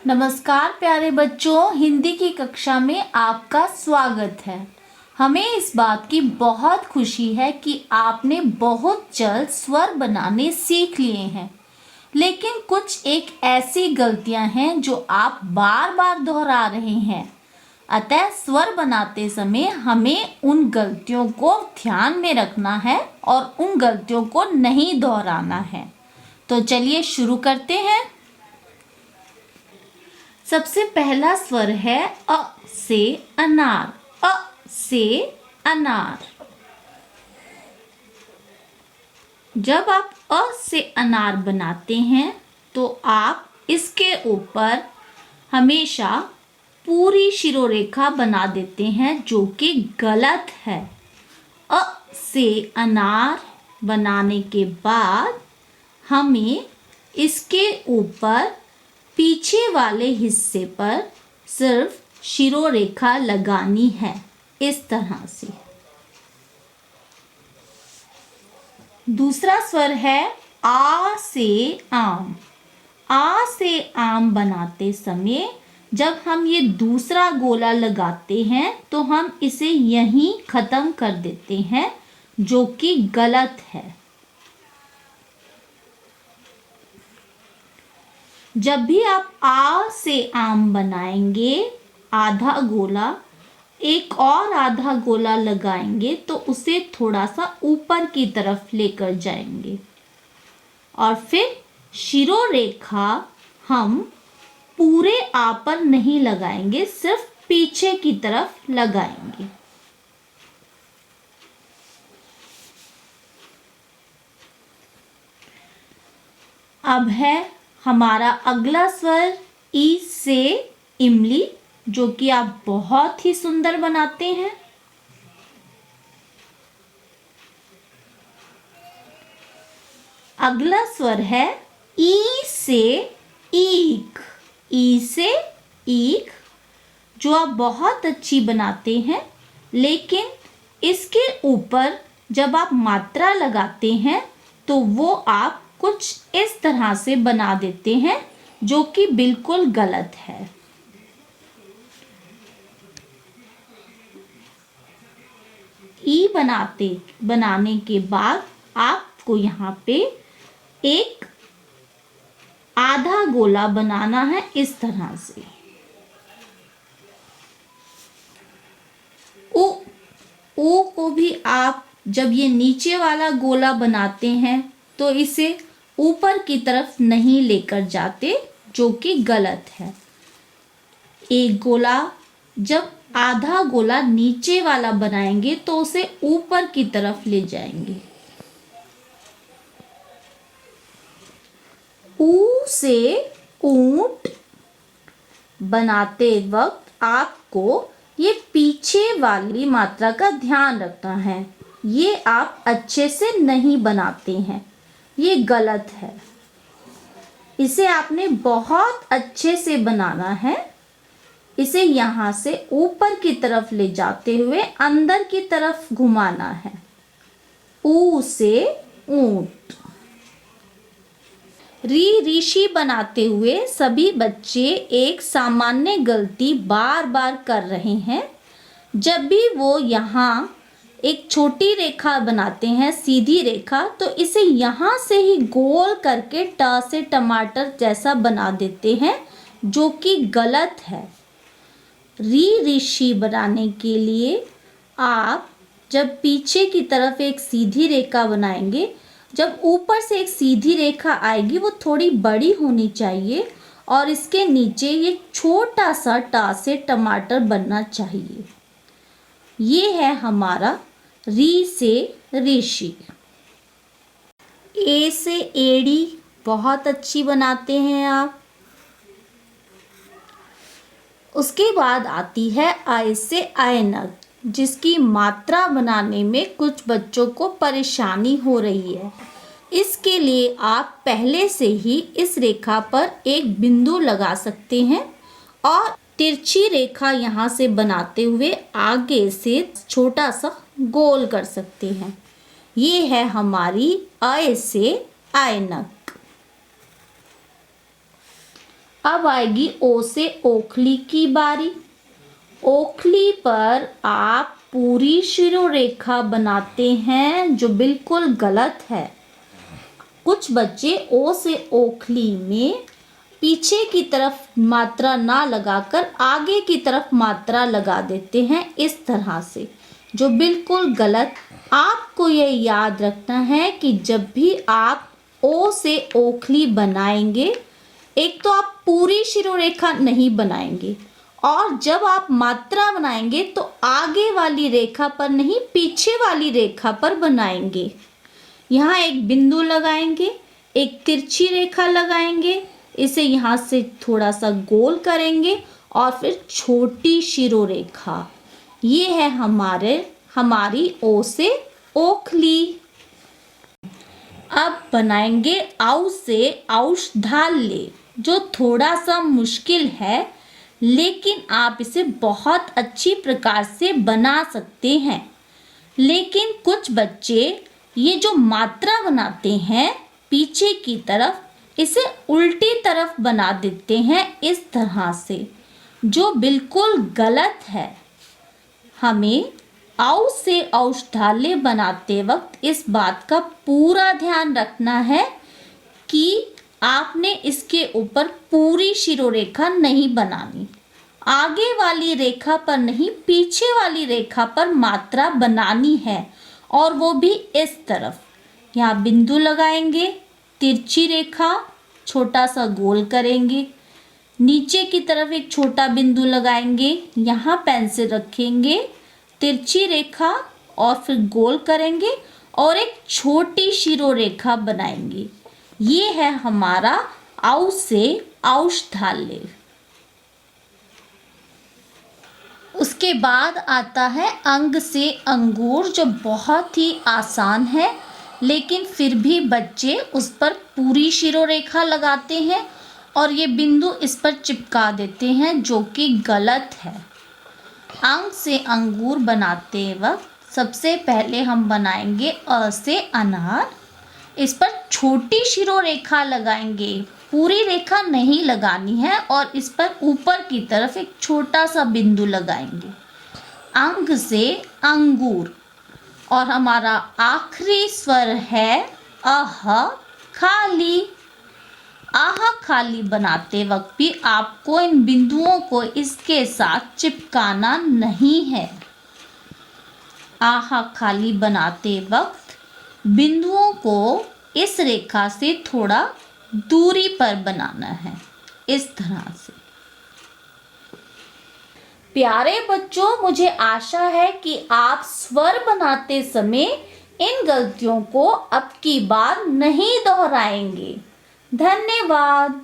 नमस्कार प्यारे बच्चों, हिंदी की कक्षा में आपका स्वागत है। हमें इस बात की बहुत खुशी है कि आपने बहुत जल्द स्वर बनाने सीख लिए हैं, लेकिन कुछ एक ऐसी गलतियां हैं जो आप बार बार दोहरा रहे हैं। अतः स्वर बनाते समय हमें उन गलतियों को ध्यान में रखना है और उन गलतियों को नहीं दोहराना है। तो चलिए शुरू करते हैं। सबसे पहला स्वर है अ से अनार। अ से अनार। जब आप अ से अनार बनाते हैं तो आप इसके ऊपर हमेशा पूरी शिरोरेखा बना देते हैं, जो कि गलत है। अ से अनार बनाने के बाद हमें इसके ऊपर पीछे वाले हिस्से पर सिर्फ शिरोरेखा लगानी है, इस तरह से। दूसरा स्वर है आ से आम। आ से आम बनाते समय जब हम ये दूसरा गोला लगाते हैं तो हम इसे यहीं खत्म कर देते हैं, जो कि गलत है। जब भी आप आ से आम बनाएंगे, आधा गोला एक और आधा गोला लगाएंगे तो उसे थोड़ा सा ऊपर की तरफ लेकर जाएंगे और फिर शिरोरेखा हम पूरे आ पर नहीं लगाएंगे, सिर्फ पीछे की तरफ लगाएंगे। अब है हमारा अगला स्वर ई से इमली, जो कि आप बहुत ही सुंदर बनाते हैं। अगला स्वर है ई से ईख। ई से ईख, जो आप बहुत अच्छी बनाते हैं, लेकिन इसके ऊपर जब आप मात्रा लगाते हैं तो वो आप कुछ इस तरह से बना देते हैं, जो कि बिल्कुल गलत है। ई बनाने के बाद आपको यहाँ पे एक आधा गोला बनाना है, इस तरह से। ओ को भी आप जब ये नीचे वाला गोला बनाते हैं तो इसे ऊपर की तरफ नहीं लेकर जाते, जो कि गलत है। एक गोला जब आधा गोला नीचे वाला बनाएंगे तो उसे ऊपर की तरफ ले जाएंगे। ऊ से ऊंट बनाते वक्त आपको ये पीछे वाली मात्रा का ध्यान रखना है। ये आप अच्छे से नहीं बनाते हैं, ये गलत है। इसे आपने बहुत अच्छे से बनाना है। इसे यहाँ से ऊपर की तरफ ले जाते हुए अंदर की तरफ घुमाना है। ऊ से ऊंट। ऋषि बनाते हुए सभी बच्चे एक सामान्य गलती बार बार कर रहे हैं। जब भी वो यहाँ एक छोटी रेखा बनाते हैं, सीधी रेखा, तो इसे यहाँ से ही गोल करके ट से टमाटर जैसा बना देते हैं, जो कि गलत है। ऋषि बनाने के लिए आप जब पीछे की तरफ एक सीधी रेखा बनाएंगे, जब ऊपर से एक सीधी रेखा आएगी वो थोड़ी बड़ी होनी चाहिए और इसके नीचे ये छोटा सा टा से टमाटर बनना चाहिए। ये है हमारा री से ऋषि। ए से एड़ी बहुत अच्छी बनाते हैं आप। उसके बाद आती है आय से ऐनक, जिसकी मात्रा बनाने में कुछ बच्चों को परेशानी हो रही है। इसके लिए आप पहले से ही इस रेखा पर एक बिंदु लगा सकते हैं और तिरछी रेखा यहाँ से बनाते हुए आगे से छोटा सा गोल कर सकते हैं। ये है हमारी अय से ऐनक। अब आएगी ओ से ओखली की बारी। ओखली पर आप पूरी शिरोरेखा बनाते हैं जो बिल्कुल गलत है। कुछ बच्चे ओ से ओखली में पीछे की तरफ मात्रा ना लगाकर आगे की तरफ मात्रा लगा देते हैं इस तरह से, जो बिल्कुल गलत। आपको ये याद रखना है कि जब भी आप ओ से ओखली बनाएंगे, एक तो आप पूरी शिरोरेखा नहीं बनाएंगे, और जब आप मात्रा बनाएंगे तो आगे वाली रेखा पर नहीं, पीछे वाली रेखा पर बनाएंगे। यहाँ एक बिंदु लगाएंगे, एक तिरछी रेखा लगाएंगे, इसे यहाँ से थोड़ा सा गोल करेंगे और फिर छोटी शिरोरेखा। ये है हमारी ओ से ओखली। अब बनाएंगे औ से औषधालय, जो थोड़ा सा मुश्किल है, लेकिन आप इसे बहुत अच्छी प्रकार से बना सकते हैं। लेकिन कुछ बच्चे ये जो मात्रा बनाते हैं पीछे की तरफ, इसे उल्टी तरफ बना देते हैं इस तरह से, जो बिल्कुल गलत है। हमें औ से औषधालय बनाते वक्त इस बात का पूरा ध्यान रखना है कि आपने इसके ऊपर पूरी शिरोरेखा नहीं बनानी। आगे वाली रेखा पर नहीं, पीछे वाली रेखा पर मात्रा बनानी है, और वो भी इस तरफ। यहाँ बिंदु लगाएंगे, तिरछी रेखा, छोटा सा गोल करेंगे, नीचे की तरफ एक छोटा बिंदु लगाएंगे, यहाँ पेंसिल रखेंगे, तिरछी रेखा और फिर गोल करेंगे और एक छोटी शिरोरेखा बनाएंगे। ये है हमारा औ से औषधालय। उसके बाद आता है अंग से अंगूर, जो बहुत ही आसान है, लेकिन फिर भी बच्चे उस पर पूरी शिरोरेखा लगाते हैं और ये बिंदु इस पर चिपका देते हैं, जो कि गलत है। अंग से अंगूर बनाते वक्त सबसे पहले हम बनाएंगे अ से अनार। इस पर छोटी शिरोरेखा लगाएंगे, पूरी रेखा नहीं लगानी है, और इस पर ऊपर की तरफ एक छोटा सा बिंदु लगाएंगे। अंग से अंगूर, और हमारा आखिरी स्वर है अह खाली। आह खाली बनाते वक्त भी आपको इन बिंदुओं को इसके साथ चिपकाना नहीं है। आह खाली बनाते वक्त बिंदुओं को इस रेखा से थोड़ा दूरी पर बनाना है, इस तरह से। प्यारे बच्चों, मुझे आशा है कि आप स्वर बनाते समय इन गलतियों को अब की बार नहीं दोहराएंगे। धन्यवाद।